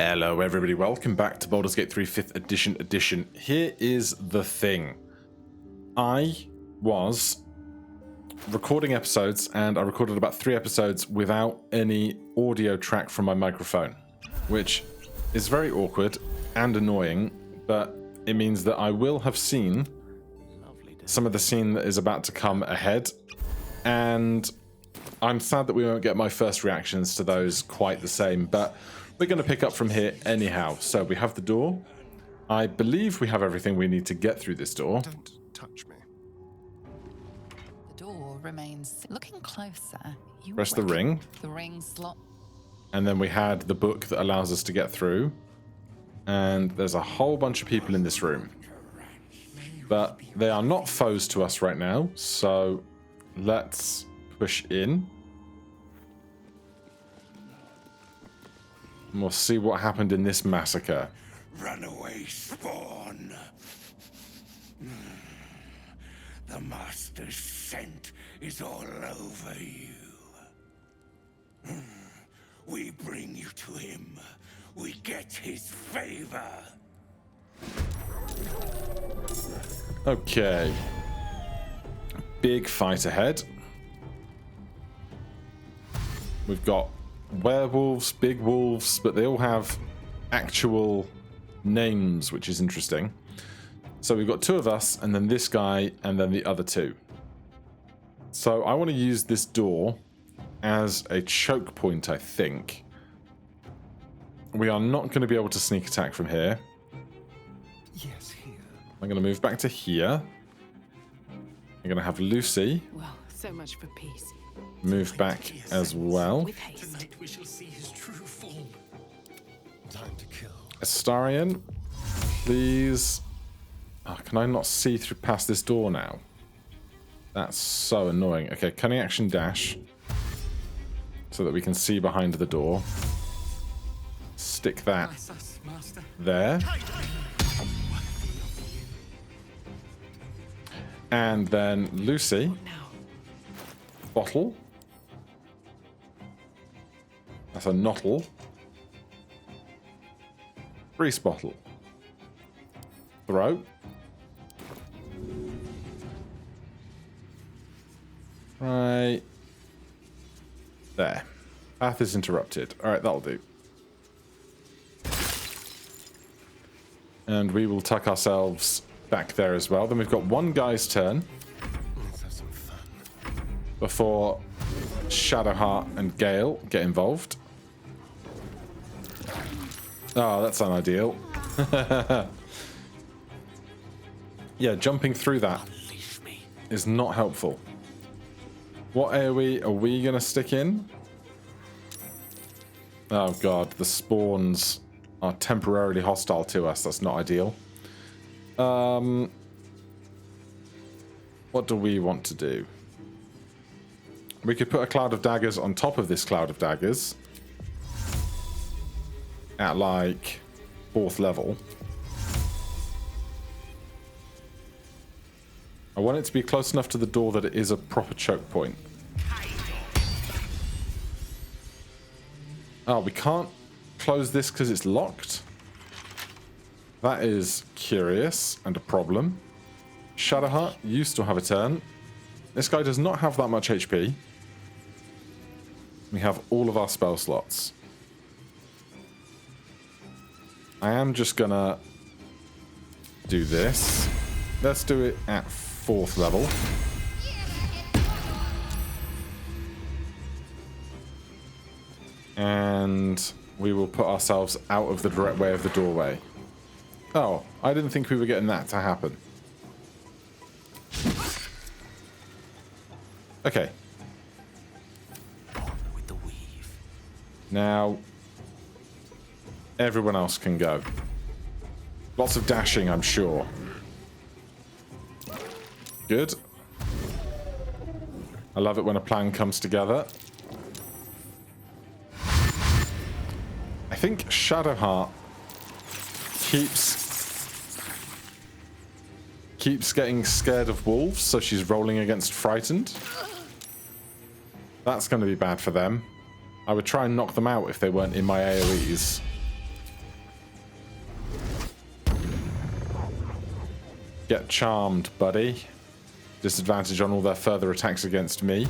Hello everybody, welcome back to Baldur's Gate 3 5th edition. Here is the thing. I was recording episodes and I recorded about 3 episodes without any audio track from my microphone, which is very awkward and annoying, but it means that I will have seen some of the scene that is about to come ahead, and I'm sad that we won't get my first reactions to those quite the same, but we're going to pick up from here anyhow. So we have the door. I believe we have everything we need to get through this door. Don't touch me. The door remains looking closer. You Press the ring. The ring slot. And then we had the book that allows us to get through. And there's a whole bunch of people in this room. But they are not foes to us right now. So let's push in. And we'll see what happened in this massacre. Runaway spawn. The Master's scent is all over you. We bring you to him. We get his favor. Okay. Big fight ahead. We've got werewolves, big wolves, but they all have actual names, which is interesting. So we've got 2 of us, and then this guy, and then the other 2. So I want to use this door as a choke point, I think. We are not going to be able to sneak attack from here. Yes, here. I'm going to move back to here. I'm going to have Lucy Well, so much for peace. move back as well. With haste. Tonight we shall see his true form. Time to kill. Astarion, please. Oh, can I not see through past this door now? That's so annoying. Okay, cunning action dash so that we can see behind the door. Stick that Master. there. And then Lucy, Now, bottle. That's a knottle. Grease bottle. Throw. Right there. Path is interrupted. Alright, that'll do. And we will tuck ourselves back there as well. Then we've got one guy's turn Let's have some fun. before Shadowheart and Gale get involved. Oh, that's unideal. Yeah, jumping through that Unleash me. is not helpful. What AoE are we going to stick in? Oh god, the spawns are temporarily hostile to us. That's not ideal. What do we want to do? We could put a cloud of daggers on top of this cloud of daggers at like 4th level. I want it to be close enough to the door that it is a proper choke point. Oh, we can't close this because it's locked? That is curious and a problem. Shadowheart, you still have a turn. This guy does not have that much HP. We have all of our spell slots. I am just gonna do this. Let's do it at 4th level. And we will put ourselves out of the direct way of the doorway. Oh, I didn't think we were getting that to happen. Okay. With the weave. Now, everyone else can go. Lots of dashing, I'm sure. Good. I love it when a plan comes together. I think Shadowheart keeps getting scared of wolves, so she's rolling against frightened. That's going to be bad for them. I would try and knock them out if they weren't in my AoEs. Get charmed, buddy. Disadvantage on all their further attacks against me.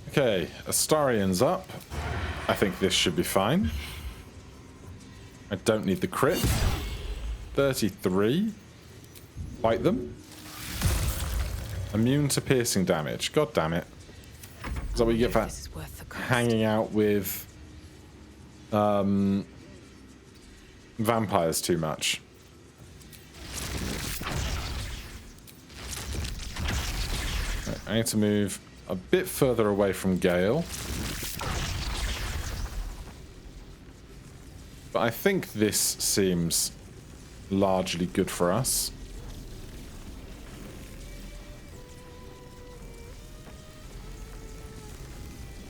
Okay, Astarian's up. I think this should be fine. I don't need the crit. 33. Fight them. Immune to piercing damage. God damn it. Is that what you get for hanging out with vampires too much? Right, I need to move a bit further away from Gale. But I think this seems largely good for us.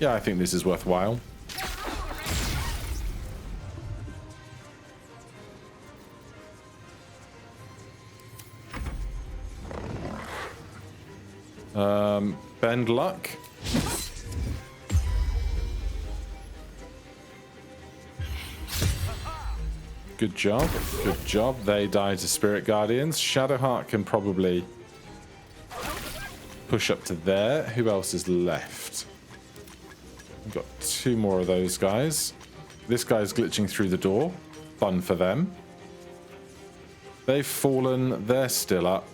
Yeah, I think this is worthwhile. Bend luck. Good job. Good job. They die to Spirit Guardians. Shadowheart can probably push up to there. Who else is left? We've got 2 more of those guys. This guy's glitching through the door. Fun for them. They've fallen. They're still up.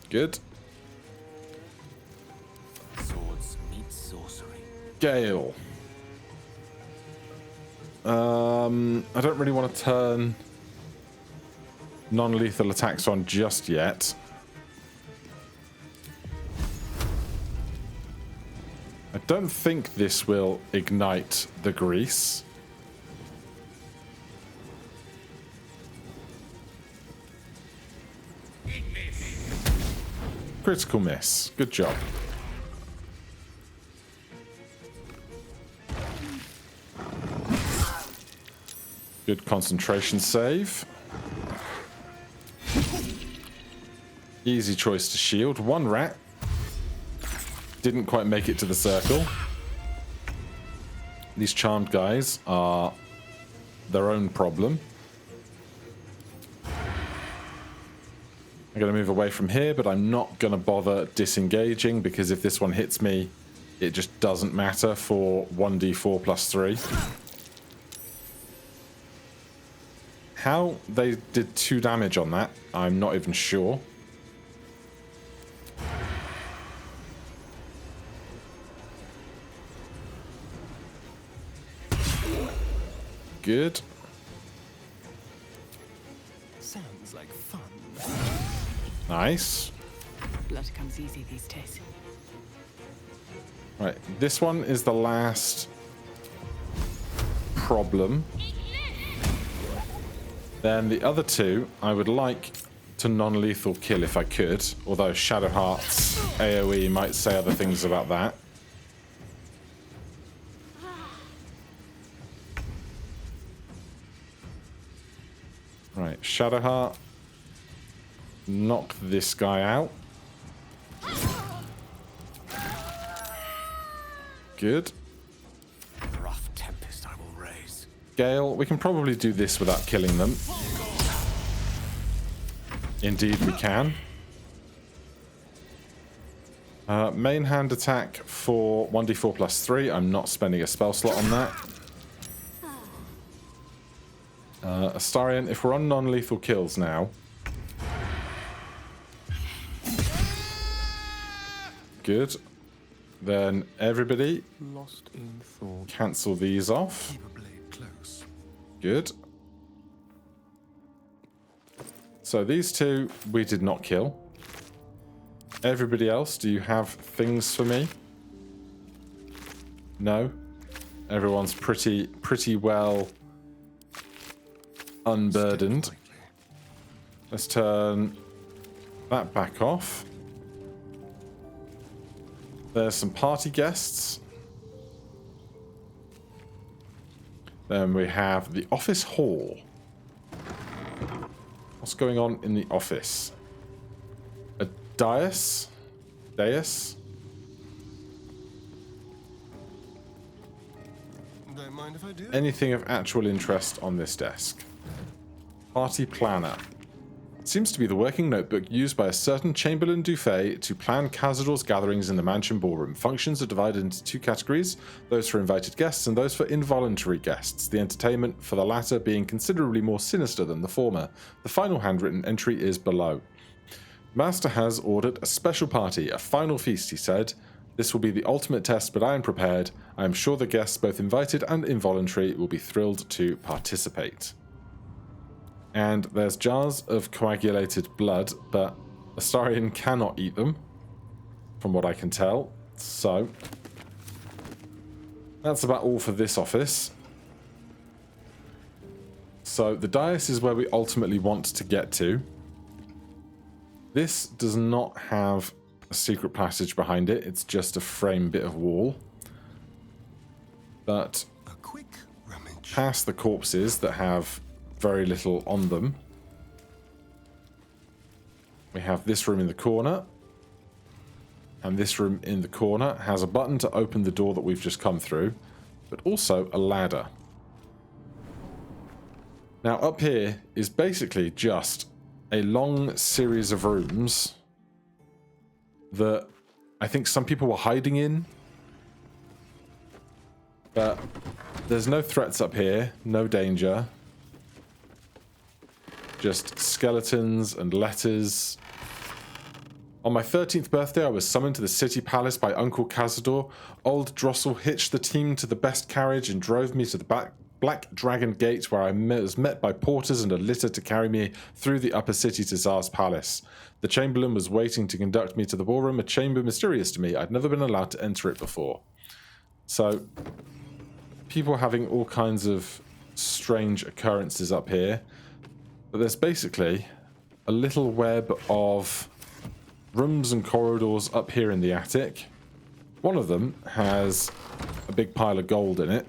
Good. Swords meet sorcery. Gale. I don't really want to turn non-lethal attacks on just yet. I don't think this will ignite the grease. Critical miss. Good job. Good concentration save. Easy choice to shield. 1 rat. Didn't quite make it to the circle. These charmed guys are their own problem. I'm going to move away from here, but I'm not going to bother disengaging because if this one hits me, it just doesn't matter for 1d4 plus 3. How they did 2 damage on that, I'm not even sure. Good. Sounds like fun. Nice. Blood comes easy these days. Right, this one is the last problem. Then the other 2, I would like to non-lethal kill if I could, although Shadowheart's AoE might say other things about that. Right, Shadowheart. Knock this guy out. Good. Rough tempest I will raise. Gale, we can probably do this without killing them. Indeed we can. Main hand attack for 1d4 plus 3. I'm not spending a spell slot on that. Astarian, if we're on non-lethal kills now. Good. Then everybody Lost in thought. cancel these off. Keep a blade close. Good. So these 2 we did not kill. Everybody else, do you have things for me? No? Everyone's pretty well unburdened. Step lightly. Let's turn that back off. There's some party guests. Then we have the office hall. What's going on in the office? A dais? Dais? Don't mind if I do. Anything of actual interest on this desk? Party planner. Seems to be the working notebook used by a certain Chamberlain Dufay to plan Cazador's gatherings in the mansion ballroom. Functions are divided into two categories, those for invited guests and those for involuntary guests, the entertainment for the latter being considerably more sinister than the former. The final handwritten entry is below. Master has ordered a special party, a final feast, he said. This will be the ultimate test, but I am prepared. I am sure the guests, both invited and involuntary, will be thrilled to participate. And there's jars of coagulated blood, but Astarion cannot eat them, from what I can tell. So, that's about all for this office. So, the dais is where we ultimately want to get to. This does not have a secret passage behind it. It's just a frame bit of wall. But A quick rummage. past the corpses that have very little on them, we have this room in the corner, and this room in the corner has a button to open the door that we've just come through, but also a ladder. Now up here is basically just a long series of rooms that I think some people were hiding in, but there's no threats up here, no danger. Just skeletons and letters. On my 13th birthday, I was summoned to the city palace by Uncle Cazador. Old Drossel hitched the team to the best carriage and drove me to the Black Dragon Gate, where I was met by porters and a litter to carry me through the upper city to Tsar's palace. The Chamberlain was waiting to conduct me to the ballroom, a chamber mysterious to me. I'd never been allowed to enter it before. So, people having all kinds of strange occurrences up here. But there's basically a little web of rooms and corridors up here in the attic. One of them has a big pile of gold in it.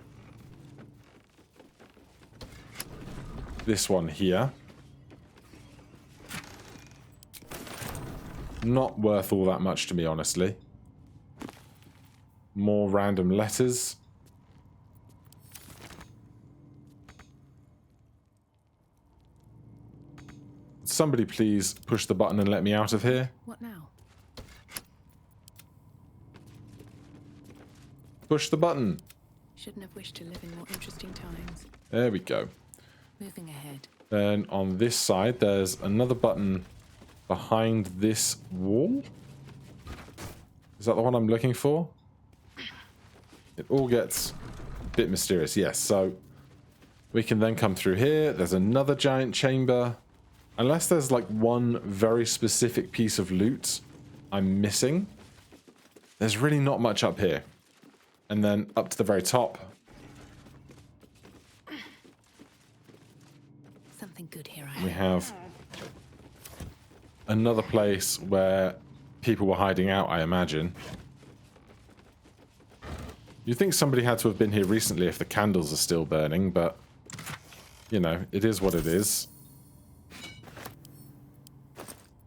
This one here. Not worth all that much to me, honestly. More random letters. Somebody please push the button and let me out of here. What now? Push the button. Shouldn't have wished to live in more interesting times. There we go. Moving ahead. Then on this side, there's another button behind this wall. Is that the one I'm looking for? It all gets a bit mysterious. Yes, so we can then come through here. There's another giant chamber. Unless there's like one very specific piece of loot I'm missing, there's really not much up here. And then up to the very top. Something good here. We have another place where people were hiding out, I imagine. You'd think somebody had to have been here recently if the candles are still burning, but, you know, it is what it is.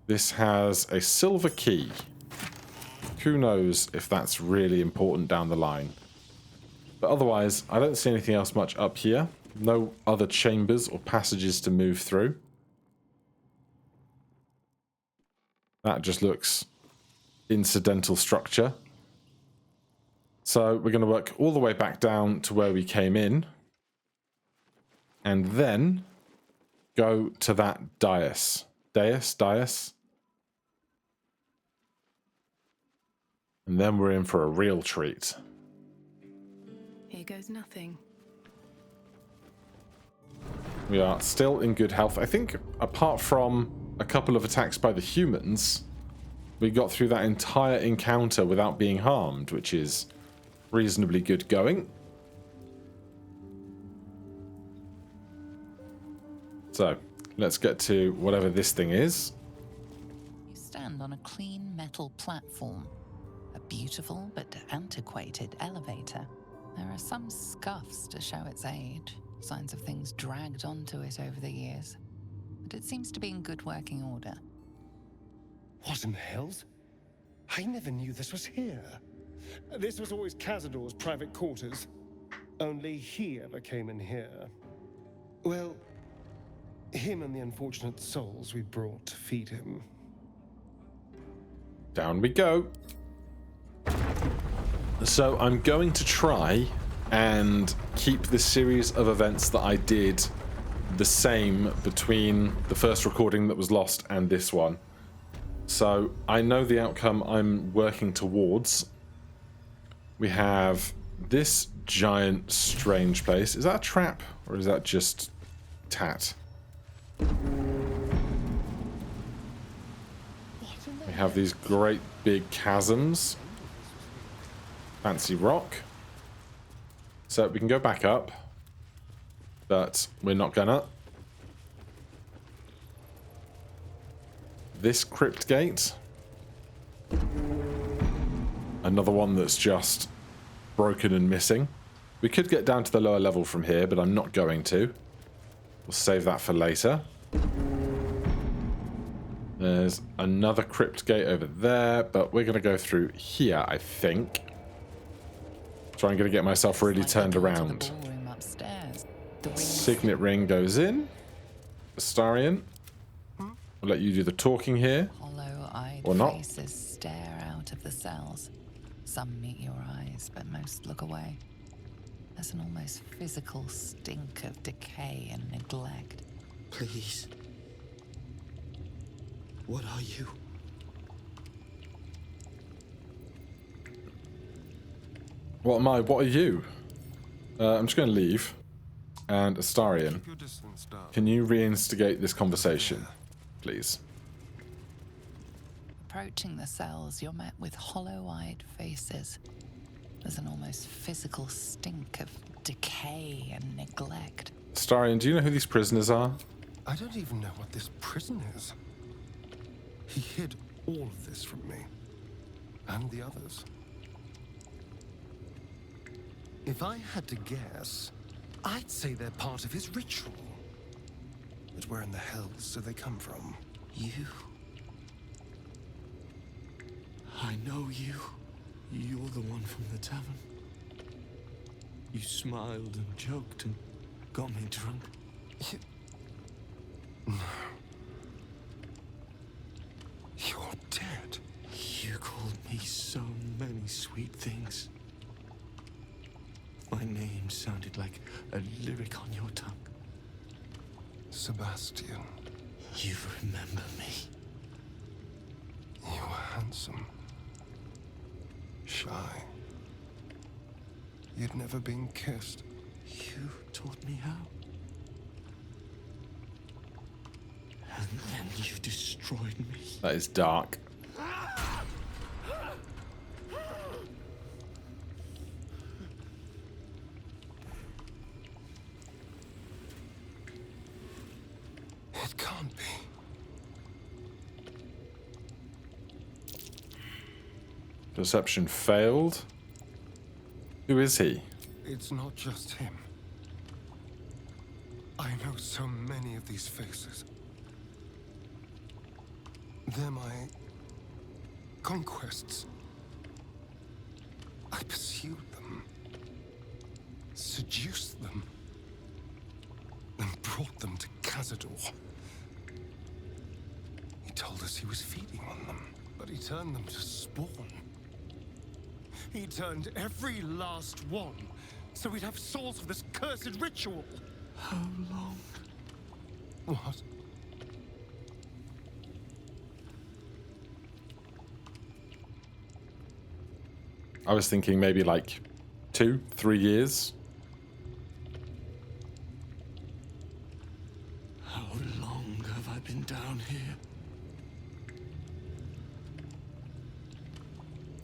This has a silver key. Who knows if that's really important down the line. But otherwise, I don't see anything else much up here. No other chambers or passages to move through. That just looks incidental structure. So we're going to work all the way back down to where we came in. And then go to that dais. Dais. And then we're in for a real treat. Here goes nothing. We are still in good health. I think apart from a couple of attacks by the humans, we got through that entire encounter without being harmed, which is reasonably good going. So, let's get to whatever this thing is. You stand on a clean metal platform. A beautiful but antiquated elevator. There are some scuffs to show its age, signs of things dragged onto it over the years. The and it seems to be in good working order. What in the hells? I never knew this was here. This was always Cazador's private quarters. Only he ever came in here. Well, him and the unfortunate souls we brought to feed him. Down we go. So I'm going to try and keep this series of events that I did the same between the first recording that was lost and this one. So I know the outcome I'm working towards. We have this giant strange place. Is that a trap or is that just tat? We have these great big chasms. Fancy rock. So we can go back up, but we're not gonna. This crypt gate. Another one that's just broken and missing. We could get down to the lower level from here, but I'm not going to. We'll save that for later. There's another crypt gate over there, but we're going to go through here, I think. So I'm going to get myself really turned around. Signet ring goes in. Astarion. I'll let you do the talking here. Hollow-eyed or not. faces stare out of the cells. Some meet your eyes, but most look away. There's an almost physical stink of decay and neglect. Please. What are you? What am I? What are you? I'm just going to leave. And Astarion, Keep your distance down. can you reinstigate this conversation, please? Approaching the cells, you're met with hollow-eyed faces. There's an almost physical stink of decay and neglect. Astarion, do you know who these prisoners are? I don't even know what this prison is. He hid all of this from me. And the others. If I had to guess, I'd say they're part of his ritual. But where in the hells do they come from? You. I know you. You're the one from the tavern. You smiled and joked and got me drunk. No. You're dead. You called me so many sweet things. My name sounded like a lyric on your tongue. Sebastian, You remember me. you were handsome. Shy. You'd never been kissed. You taught me how. And then you destroyed me. That is dark. It can't be. Perception failed. Who is he? It's not just him. I know so many of these faces. They're my conquests. I pursued them, seduced them, and brought them to Cazador. He told us he was feeding on them, but he turned them to spawn. He turned every last one, so we'd have souls for this cursed ritual. How long? What? I was thinking maybe like 2-3 years. How long have I been down here?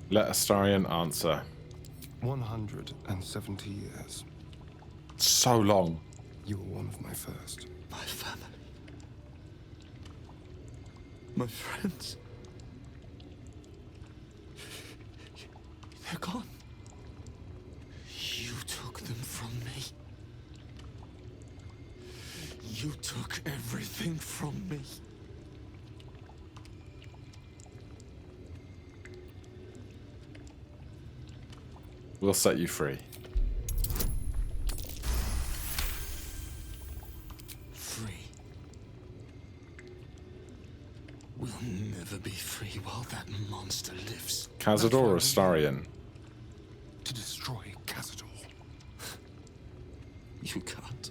Let Astarion answer. 170 years. So long. You were one of my first. My family. My friends. They're gone. You took them from me. You took everything from me. We'll set you free. Free. We'll never be free while that monster lives. Cazador or Astarion? To destroy Cazador. You can't.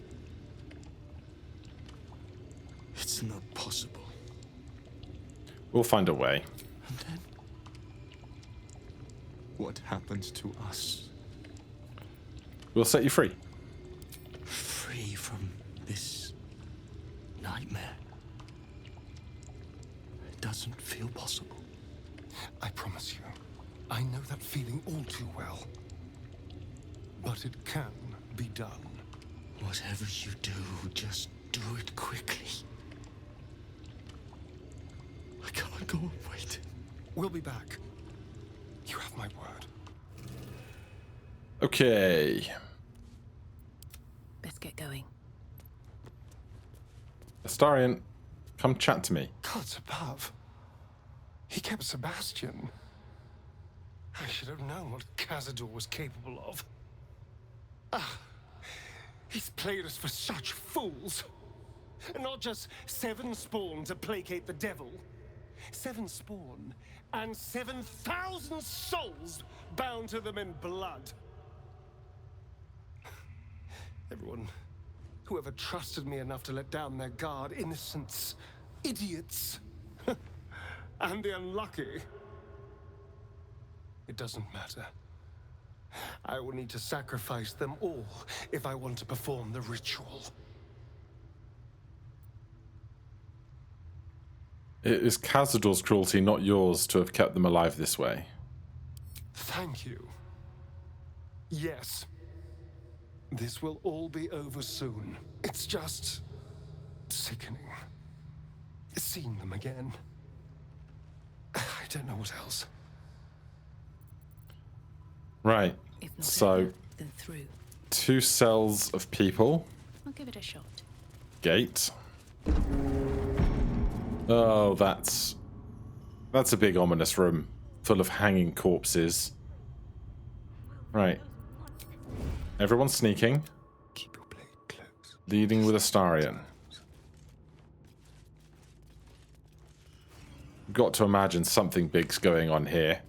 It's not possible. We'll find a way. And then, what happens to us? We'll set you free. Free from this nightmare. It doesn't feel possible. I promise you, I know that feeling all too well. But it can be done. Whatever you do, just do it quickly. I can't go on waiting. We'll be back. You have my word. Okay. Let's get going. Astarion, come chat to me. Gods above. He kept Sebastian. I should have known what Cazador was capable of. He's played us for such fools. And not just 7 spawn to placate the devil. 7 spawn and 7,000 souls bound to them in blood. Everyone, whoever trusted me enough to let down their guard, innocents, idiots, and the unlucky. It doesn't matter. I will need to sacrifice them all if I want to perform the ritual. It is Cazador's cruelty, not yours, to have kept them alive this way. Thank you. Yes. This will all be over soon. It's just sickening. Seeing them again. I don't know what else. Right. If not So, over, then through. 2 cells of people. I'll give it a shot. Gate. Oh, that's a big ominous room full of hanging corpses. Right. Everyone's sneaking. Keep your blade close. Leading with Astarion. Got to imagine something big's going on here.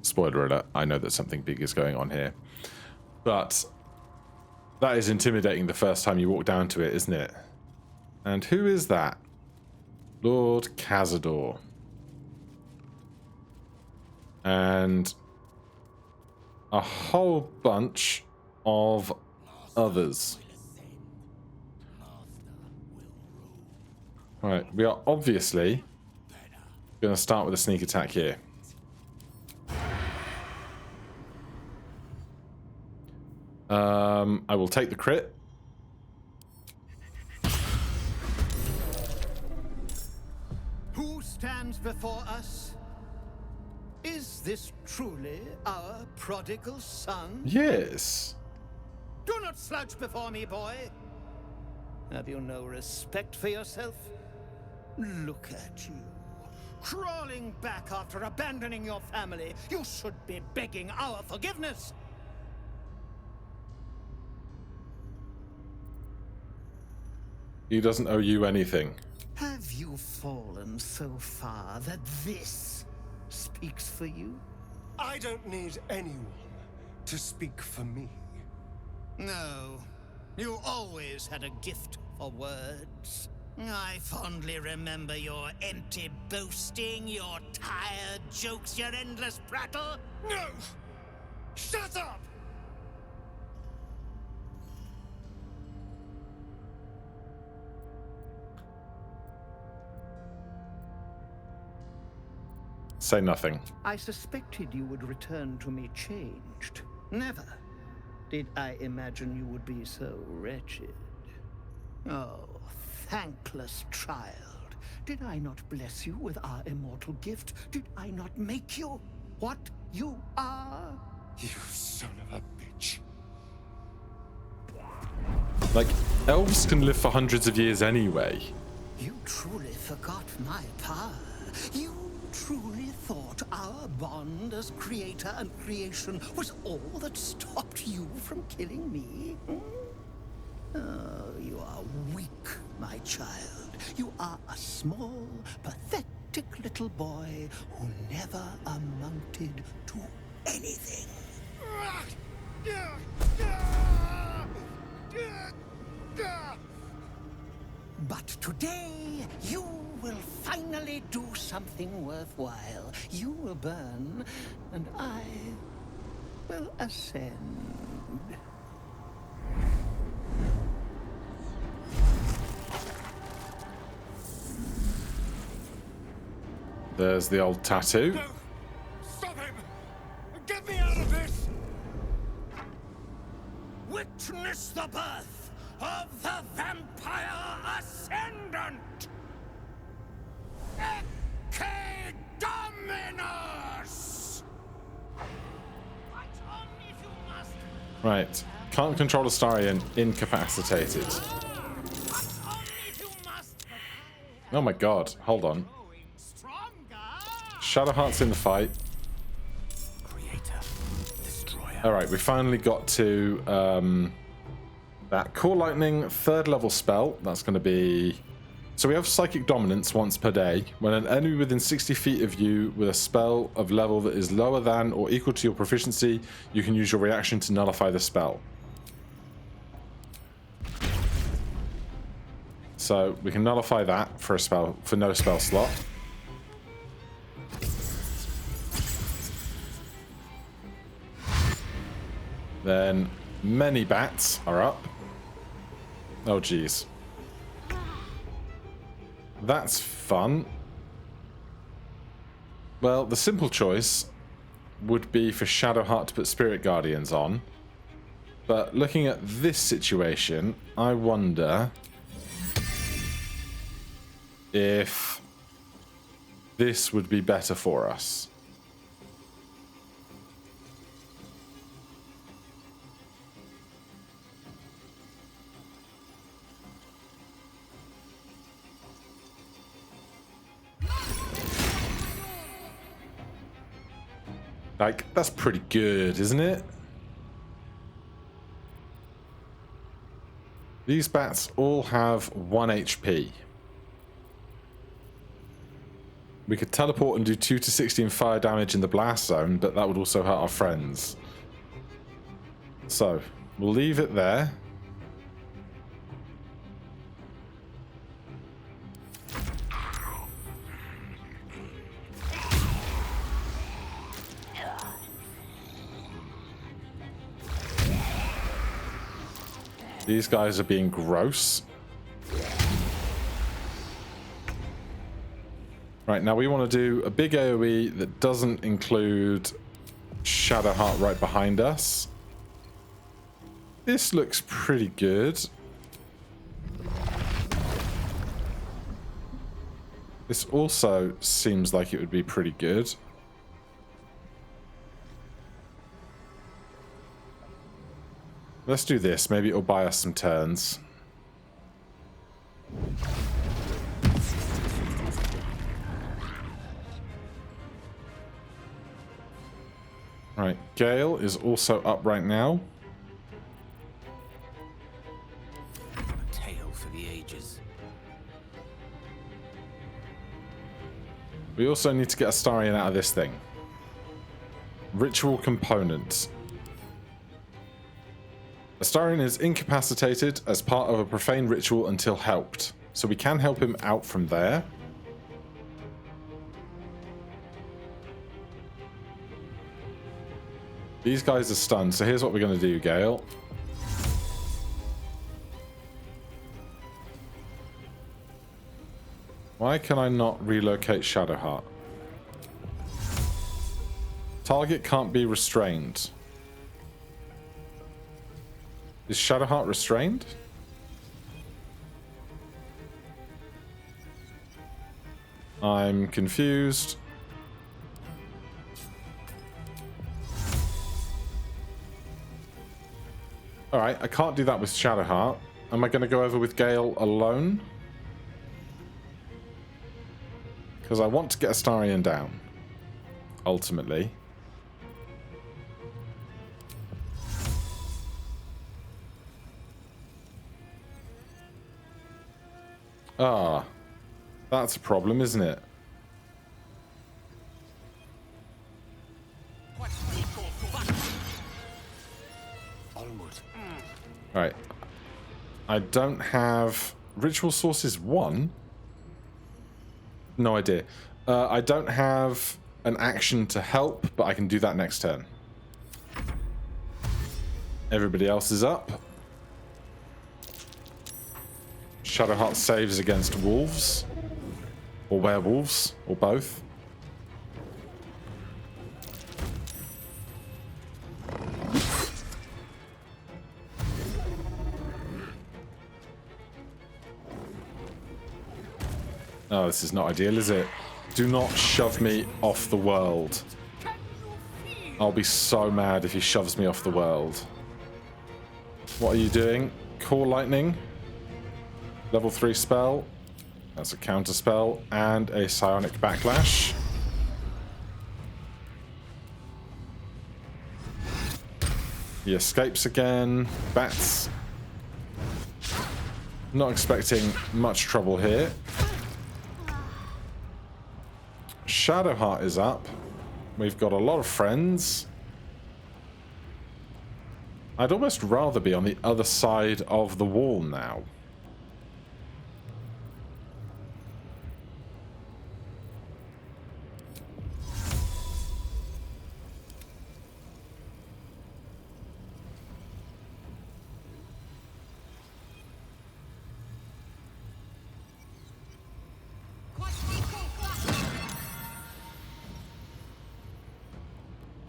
Spoiler alert, I know that something big is going on here. But that is intimidating the first time you walk down to it, isn't it? And who is that? Lord Cazador. And a whole bunch of others. Right, we are obviously going to start with a sneak attack here. I will take the crit. Who stands before us? Is this truly our prodigal son? Yes. Do not slouch before me, boy. Have you no respect for yourself? Look at you. Crawling back after abandoning your family. You should be begging our forgiveness. He doesn't owe you anything. Have you fallen so far that this speaks for you? I don't need anyone to speak for me. No. You always had a gift for words. I fondly remember your empty boasting, your tired jokes, your endless prattle. No! Shut up! Say nothing. I suspected you would return to me changed. Never did I imagine you would be so wretched. Oh, thankless child. Did I not bless you with our immortal gift? Did I not make you what you are? You son of a bitch. Like, Elves can live for hundreds of years anyway. You truly forgot my power. You truly thought our bond as creator and creation was all that stopped you from killing me? Oh, you are weak, my child. You are a small, pathetic little boy who never amounted to anything. But today, you will finally do something worthwhile. You will burn, and I will ascend. There's the old tattoo. No! Stop him! Get me out of this! Witness the birth of the Vampire Ascendant! Ecce Dominus! Right. Can't control Astarion. Incapacitated. Oh my god. Hold on. Shadowheart's in the fight. Alright, we finally got to that Core Lightning 3rd level spell. That's going to be... So we have Psychic Dominance once per day. When an enemy within 60 feet of you with a spell of level that is lower than or equal to your proficiency, you can use your reaction to nullify the spell. So we can nullify that for a spell, for no spell slot. Then many bats are up. Oh geez. That's fun. Well, the simple choice would be for Shadowheart to put Spirit Guardians on. But looking at this situation, I wonder if this would be better for us. Like, that's pretty good, isn't it? These bats all have 1 HP. We could teleport and do 2 to 16 fire damage in the blast zone, but that would also hurt our friends. So, we'll leave it there. These guys are being gross. Right, now we want to do a big AoE that doesn't include Shadowheart right behind us. This looks pretty good. This also seems like it would be pretty good. Let's do this. Maybe it'll buy us some turns. Right, Gale is also up right now. A tale for the ages. We also need to get Astarion out of this thing. Ritual component. Astarion is incapacitated as part of a profane ritual until helped. So we can help him out from there. These guys are stunned, so here's what we're going to do, Gale. Why can I not relocate Shadowheart? Target can't be restrained. Is Shadowheart restrained? I'm confused. Alright, I can't do that with Shadowheart. Am I going to go over with Gale alone? Because I want to get Astarion down, ultimately. Ah, that's a problem, isn't it? Right. I don't have... Ritual Sources 1? No idea. I don't have an action to help, but I can do that next turn. Everybody else is up. Shadowheart saves against wolves. Or werewolves. Or both. Oh, this is not ideal, is it? Do not shove me off the world. I'll be so mad if he shoves me off the world. What are you doing? Core Lightning. Level 3 spell. That's a counter spell. And a Psionic Backlash. He escapes again. Bats. Not expecting much trouble here. Shadowheart is up. We've got a lot of friends. I'd almost rather be on the other side of the wall now.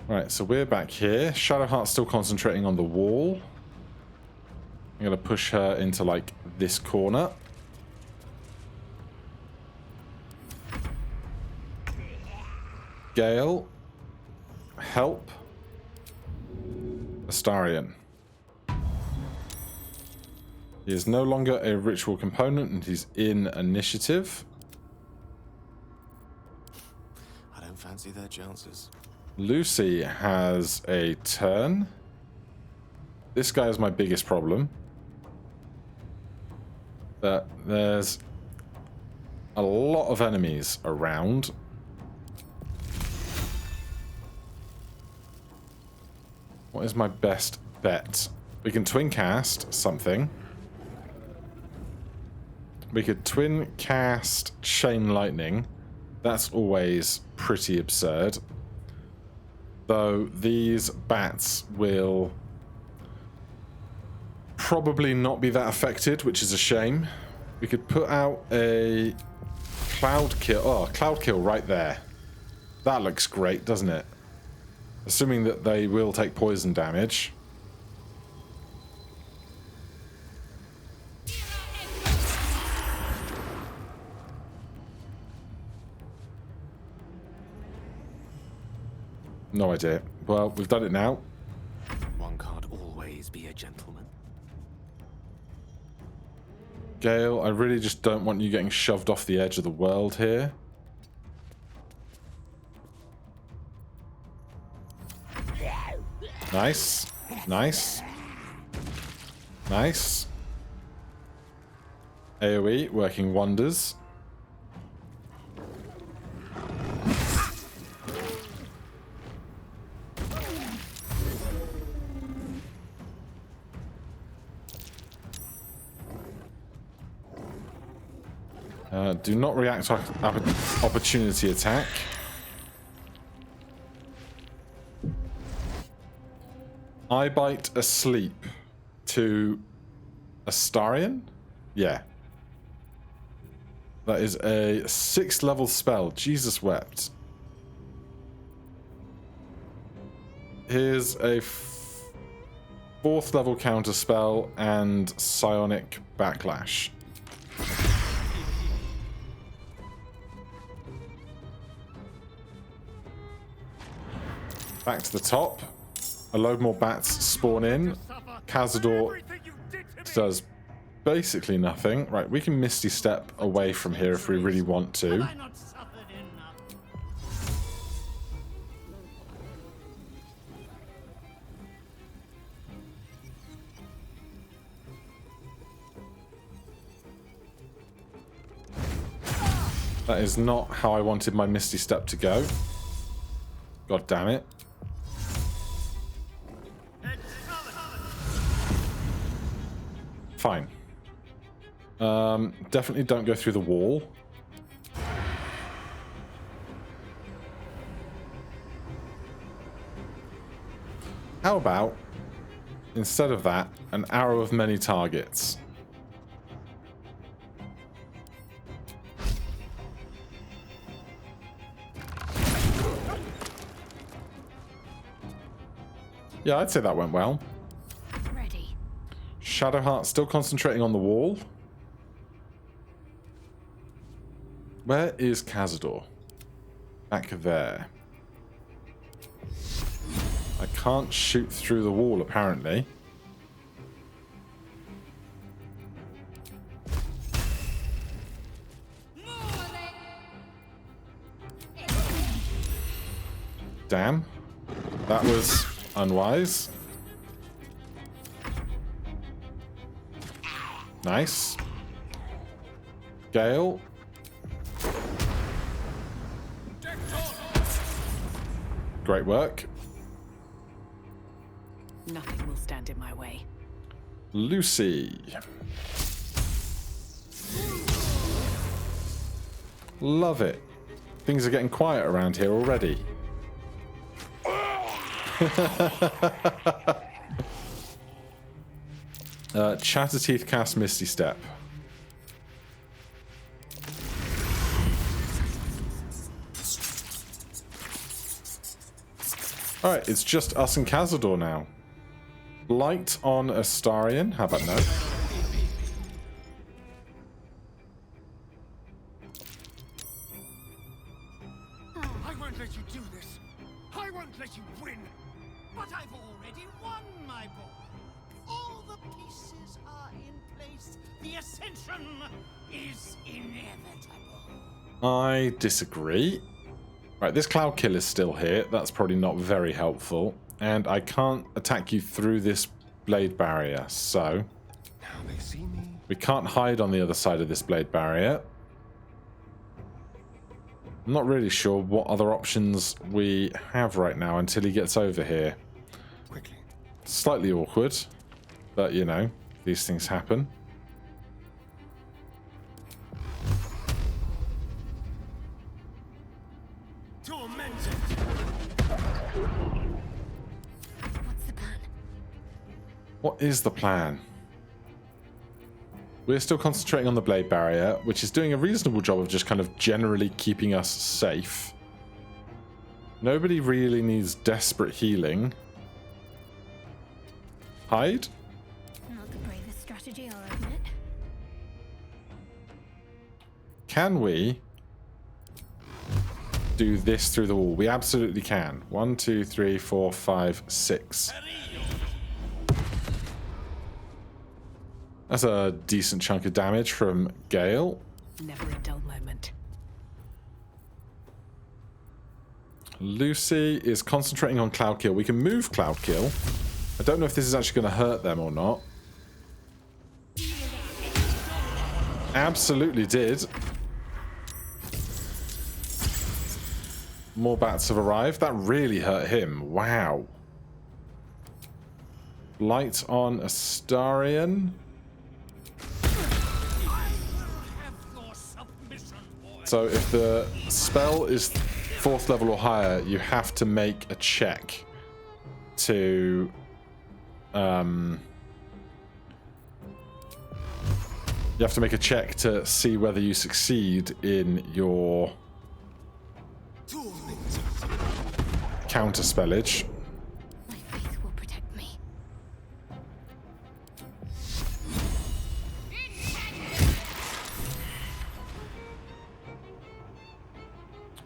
Right, so we're back here. Shadowheart's still concentrating on the wall. I'm going to push her into, like, this corner. Gale. Help. Astarion. He is no longer a ritual component, and he's in initiative. I don't fancy their chances. Lucy has a turn. This guy is my biggest problem. But there's a lot of enemies around. What is my best bet? We can twin cast something. We could twin cast Chain Lightning. That's always pretty absurd. Though these bats will probably not be that affected, which is a shame. We could put out a Cloud Kill. Oh, Cloud Kill right there. That looks great, doesn't it? Assuming that they will take poison damage. No idea. Well, we've done it now. One can't always be a gentleman. Gale, I really just don't want you getting shoved off the edge of the world here. Nice. Nice. Nice. AoE working wonders. Do not react to opportunity attack. I bite asleep to Astarion? Yeah. That is a 6th level spell. Jesus wept. Here's a 4th level counter spell and psionic backlash. Back to the top. A load more bats spawn in. Cazador does basically nothing. Right, we can Misty Step away from here if we really want to. That is not how I wanted my Misty Step to go. God damn it. Fine. Definitely don't go through the wall. How about, instead of that, an arrow of many targets? Yeah, I'd say that went well. Ready. Shadowheart still concentrating on the wall. Where is Cazador? Back there. I can't shoot through the wall, apparently. Damn. That was unwise. Nice. Gale. Great work. Nothing will stand in my way. Lucy. Love it. Things are getting quiet around here already. Chatterteeth cast Misty Step. Alright, it's just us and Cazador now. Light on Astarion. How about no? I won't let you do this. I won't let you win. But I've already won, my boy. All the pieces are in place. The ascension is inevitable. I disagree. Right, this Cloud Kill is still here. That's probably not very helpful. And I can't attack you through this blade barrier, so... Now they see me. We can't hide on the other side of this blade barrier. I'm not really sure what other options we have right now until he gets over here. Quickly. Slightly awkward, but you know, these things happen. Tormented. What's the plan? What is the plan? We're still concentrating on the blade barrier, which is doing a reasonable job of just kind of generally keeping us safe. Nobody really needs desperate healing. Hide? Not the bravest strategy, I'll admit. Can we do this through the wall? We absolutely can. 1, 2, 3, 4, 5, 6. That's a decent chunk of damage from Gale. Never a dull moment. Lucy is concentrating on Cloud Kill. We can move Cloud Kill. I don't know if this is actually going to hurt them or not. Absolutely did. More bats have arrived. That really hurt him. Wow. Light on Astarion. So if the spell is 4th level or higher, you have to make a check to you have to make a check to see whether you succeed in your counter spellage. My faith will protect me.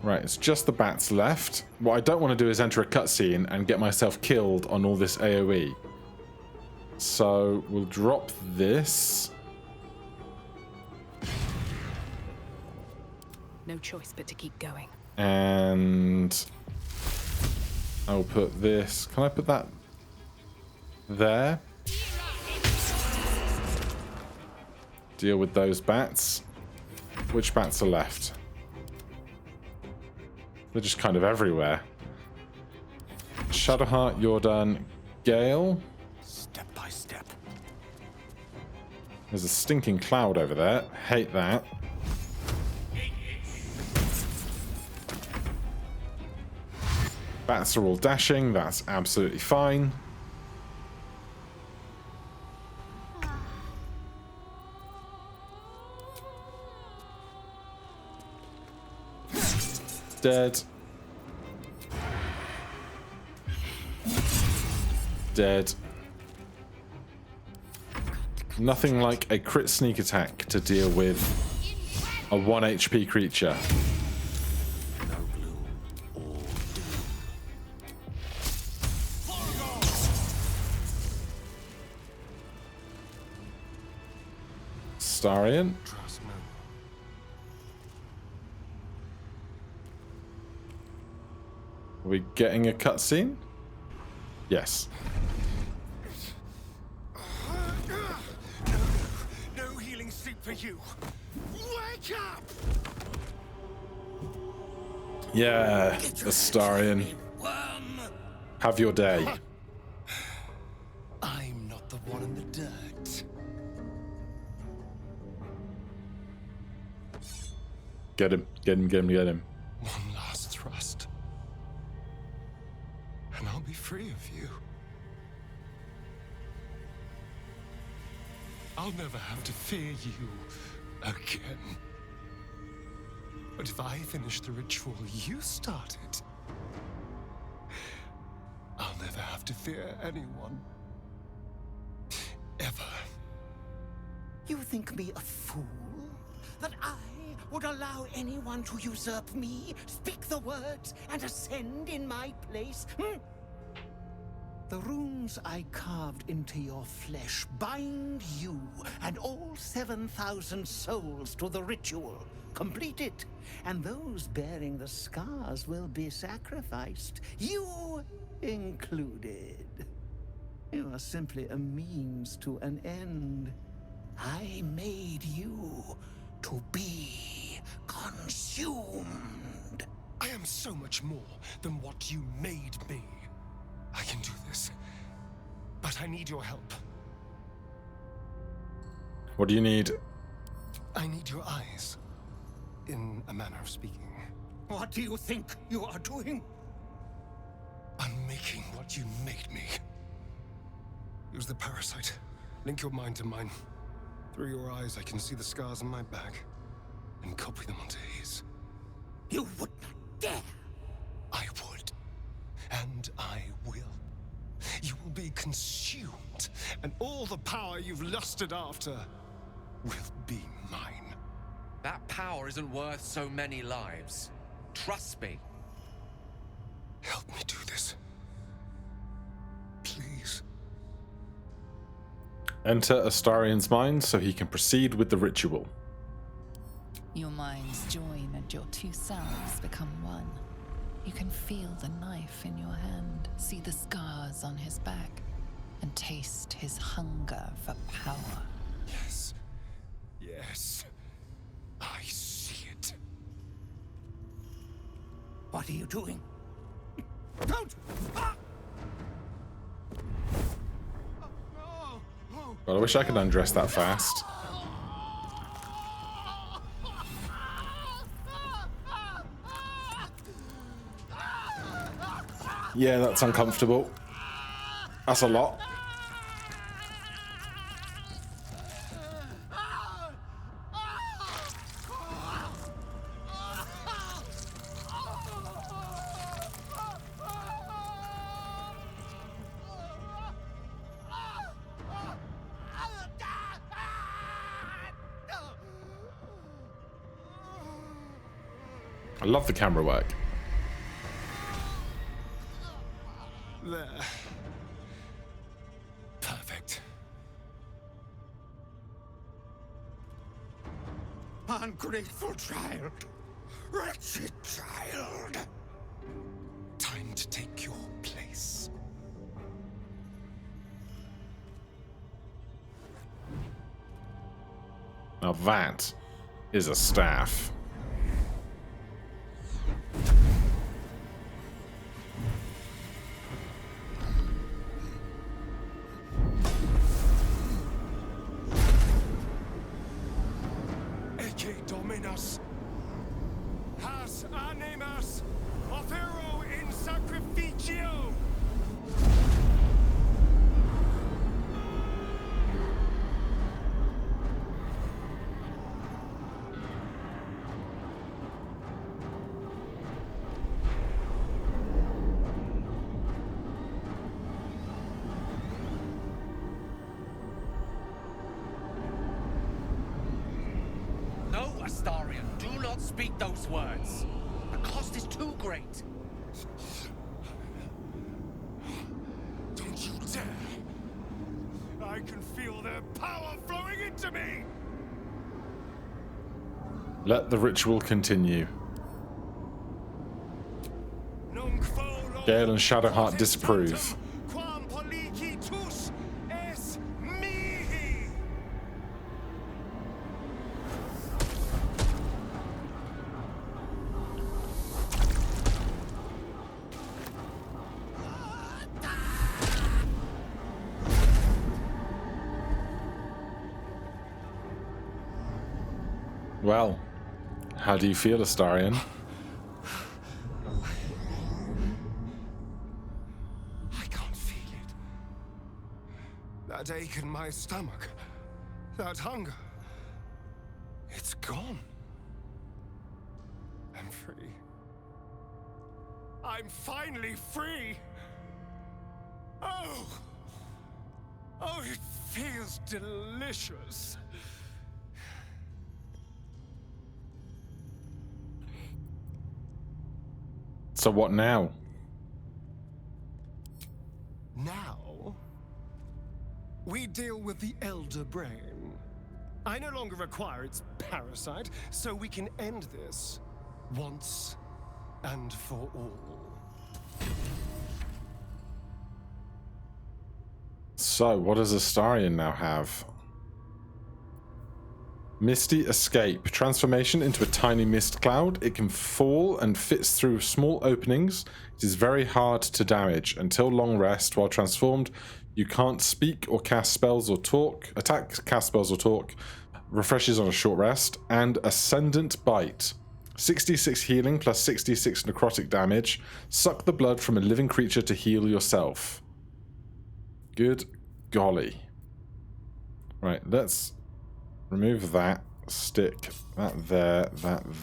Right, it's just the bats left. What I don't want to do is enter a cutscene and get myself killed on all this AoE. So we'll drop this. No choice but to keep going. And I'll put this. Can I put that there? Deal with those bats. Which bats are left? They're just kind of everywhere. Shadowheart, you're done. Gale. Step by step. There's a stinking cloud over there. Hate that. Bats are all dashing. That's absolutely fine. Dead. Dead. Nothing like a crit sneak attack to deal with a 1 HP creature. No gloom or doom. Starion. Trust me. Are we getting a cutscene? Yes. No healing sleep for you. Wake up! Yeah, Astarion. Have your day. I'm not the one in the dirt. Get him, get him, get him, get him. One last thrust. And I'll be free of you. I'll never have to fear you again. But if I finish the ritual you started, I'll never have to fear anyone. Ever. You think me a fool? That I would allow anyone to usurp me, speak the words, and ascend in my place? The runes I carved into your flesh bind you and all 7,000 souls to the ritual. Complete it, and those bearing the scars will be sacrificed, you included. You are simply a means to an end. I made you to be consumed. I am so much more than what you made me. I can do this, but I need your help. What do you need? I need your eyes, in a manner of speaking. What do you think you are doing? Unmaking what you made me. Use the parasite. Link your mind to mine. Through your eyes, I can see the scars on my back, and copy them onto his. You would not dare! I would. And I will. You will be consumed, and all the power you've lusted after will be mine. That power isn't worth so many lives. Trust me. Help me do this. Please. Enter Astarion's mind so he can proceed with the ritual. Your minds join and your two selves become one. You can feel the knife in your hand, see the scars on his back, and taste his hunger for power. Yes. Yes. I see it. What are you doing? Don't! Well, I wish I could undress that fast. Yeah, that's uncomfortable. That's a lot. I love the camera work. There. Perfect. Ungrateful child! wretched child. Time to take your place. Now that is a staff. Ecce Dominus. Has animas. Offero in sacrificio. No, Astarion, do not speak those words. The cost is too great. Don't you dare! I can feel their power flowing into me! Let the ritual continue. Nunc volo Gale and Shadowheart disapprove. quam policitus es mihi! Well, how do you feel, Astarion? I can't feel it. That ache in my stomach. That hunger. It's gone. I'm free. I'm finally free. Oh! Oh, it feels delicious. So what now? Now, we deal with the Elder Brain. I no longer require its parasite, so we can end this once and for all. So, what does Astarion now have? Misty Escape. Transformation into a tiny mist cloud. It can fall and fits through small openings. It is very hard to damage. Until long rest, while transformed, you can't speak or cast spells or talk. Attack, cast spells or talk. Refreshes on a short rest. And Ascendant Bite. 66 healing plus 66 necrotic damage. Suck the blood from a living creature to heal yourself. Good golly. Right, let's remove that. Stick that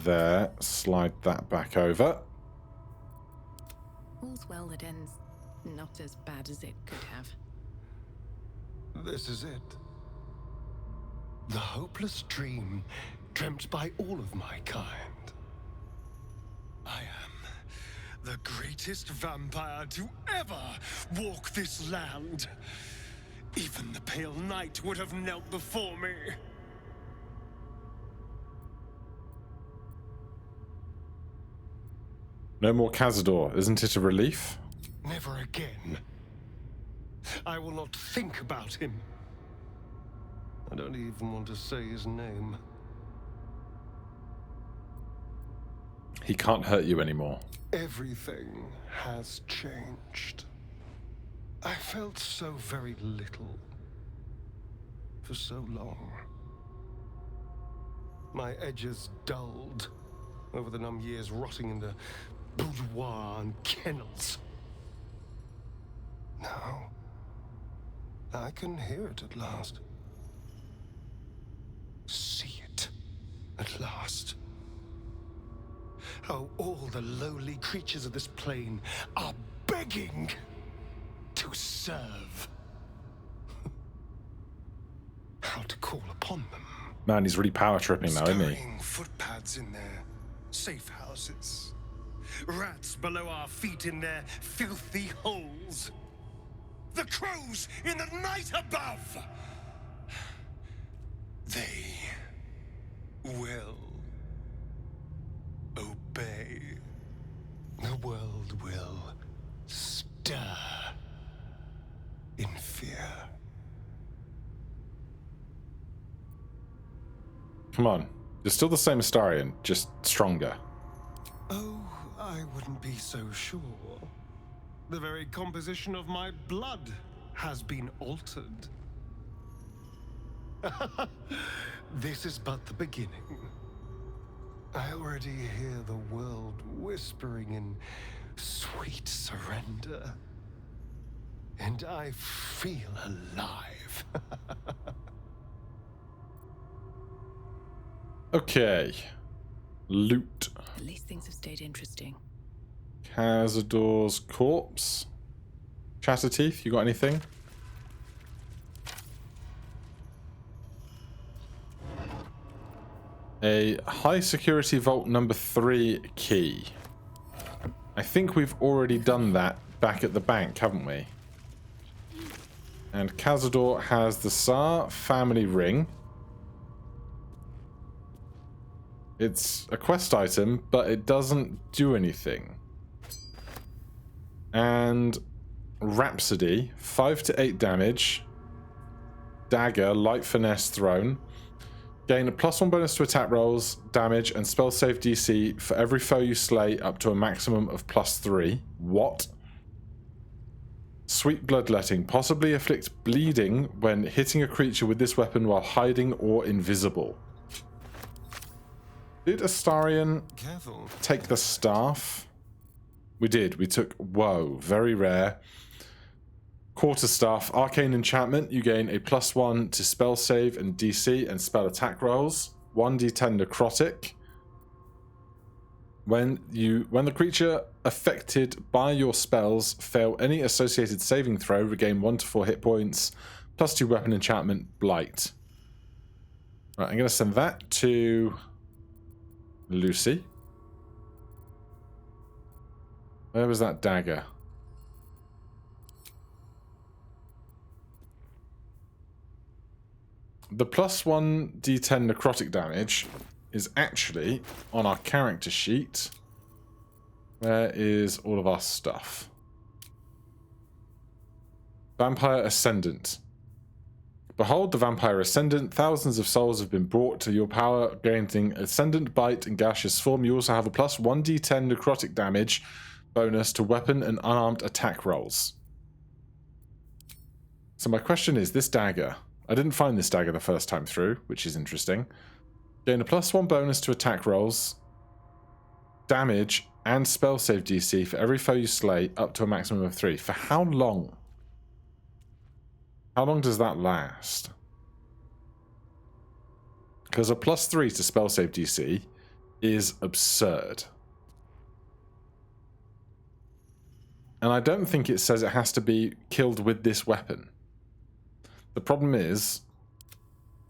there. Slide that back over. All's well that ends not as bad as it could have. This is it. The hopeless dream dreamt by all of my kind. I am the greatest vampire to ever walk this land. Even the pale knight would have knelt before me. No more Cazador. Isn't it a relief? Never again. I will not think about him. I don't even want to say his name. He can't hurt you anymore. Everything has changed. I felt so very little for so long. My edges dulled over the numb years rotting in the boudoir and kennels. Now, I can hear it at last. See it at last. How all the lowly creatures of this plane are begging to serve. How to call upon them. Man, he's really power tripping now, isn't he? Stirring footpads in their safe houses. Rats below our feet in their filthy holes. The crows in the night above. They will obey. stir in fear. Come on. You're still the same Astarion, just stronger. Oh, I wouldn't be so sure. The very composition of my blood has been altered. This is but the beginning. I already hear the world whispering in sweet surrender. And I feel alive. Okay. Loot. At least things have stayed interesting. Cazador's corpse. Chatterteeth, you got anything? A high security vault number 3 key. I think we've already done that back at the bank, haven't we? And Cazador has the Tsar family ring. It's a quest item, but it doesn't do anything. And Rhapsody, 5 to 8 damage. Dagger, light finesse thrown. Gain a +1 bonus to attack rolls, damage, and spell save DC for every foe you slay up to a maximum of +3. What? Sweet bloodletting. Possibly inflict bleeding when hitting a creature with this weapon while hiding or invisible. Did Astarion take the staff? We did. We took Woe. Very rare. Quarterstaff, arcane enchantment. You gain a +1 to spell save and DC and spell attack rolls. 1d10 necrotic. When the creature affected by your spells fail any associated saving throw, regain 1 to 4 hit points. +2 weapon enchantment, blight. Right, I'm going to send that to Lucy. Where was that dagger? The +1 d10 necrotic damage is actually on our character sheet. Where is all of our stuff? Vampire Ascendant. Behold the Vampire Ascendant. Thousands of souls have been brought to your power, granting Ascendant Bite in gaseous form. You also have a +1 d10 necrotic damage bonus to weapon and unarmed attack rolls. So my question is, this dagger... I didn't find this dagger the first time through, which is interesting. Gain a +1 bonus to attack rolls, damage, and spell save DC for every foe you slay up to a maximum of 3. For how long? How long does that last? Because a +3 to spell save DC is absurd. And I don't think it says it has to be killed with this weapon. The problem is,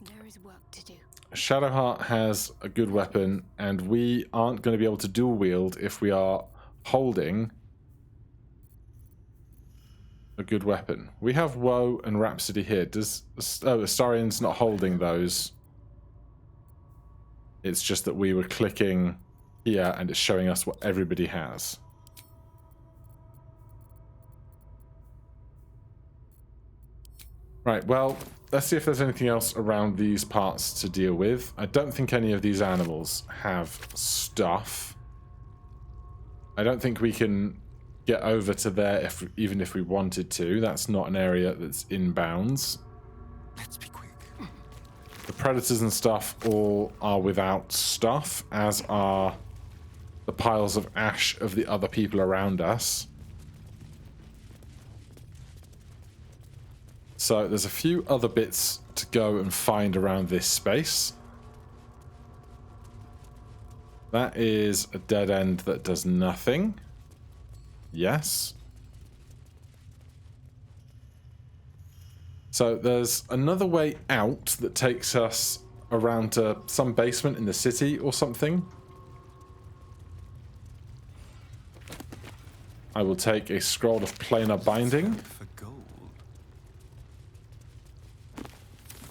There is work to do. Shadowheart has a good weapon, and we aren't going to be able to dual wield if we are holding a good weapon. We have Woe and Rhapsody here. Astarion's not holding those. It's just that we were clicking here, and it's showing us what everybody has. Right, well, let's see if there's anything else around these parts to deal with. I don't think any of these animals have stuff. I don't think we can get over to there even if we wanted to. That's not an area that's in bounds. Let's be quick. The predators and stuff all are without stuff, as are the piles of ash of the other people around us. So there's a few other bits to go and find around this space. That is a dead end that does nothing. Yes. So there's another way out that takes us around to some basement in the city or something. I will take a scroll of planar binding.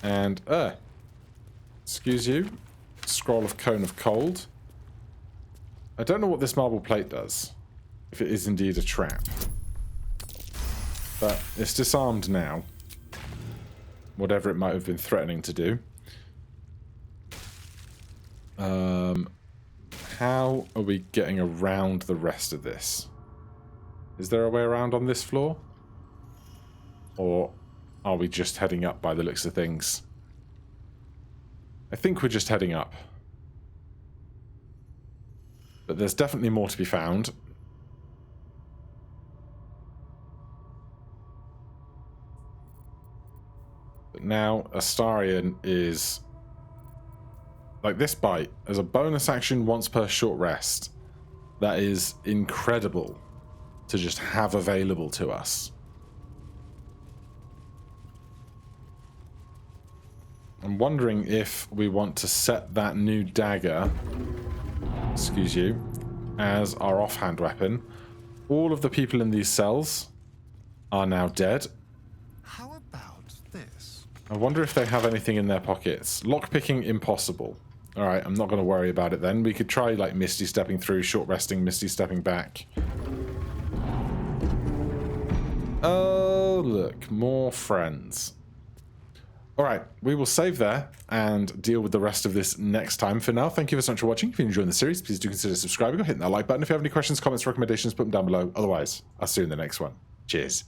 And, excuse you, scroll of cone of cold. I don't know what this marble plate does, if it is indeed a trap. But it's disarmed now. Whatever it might have been threatening to do. How are we getting around the rest of this? Is there a way around on this floor? Or are we just heading up by the looks of things? I think we're just heading up. But there's definitely more to be found. But now Astarion is... like this bite, as a bonus action once per short rest. That is incredible to just have available to us. I'm wondering if we want to set that new dagger, excuse you, as our offhand weapon. All of the people in these cells are now dead. How about this? I wonder if they have anything in their pockets. Lockpicking, impossible. Alright, I'm not going to worry about it then. We could try, like, Misty stepping through, short resting, Misty stepping back. Oh, look, more friends. Alright, we will save there and deal with the rest of this next time. For now, thank you so much for watching. If you're enjoying the series, please do consider subscribing or hitting that like button. If you have any questions, comments, recommendations, put them down below. Otherwise, I'll see you in the next one. Cheers.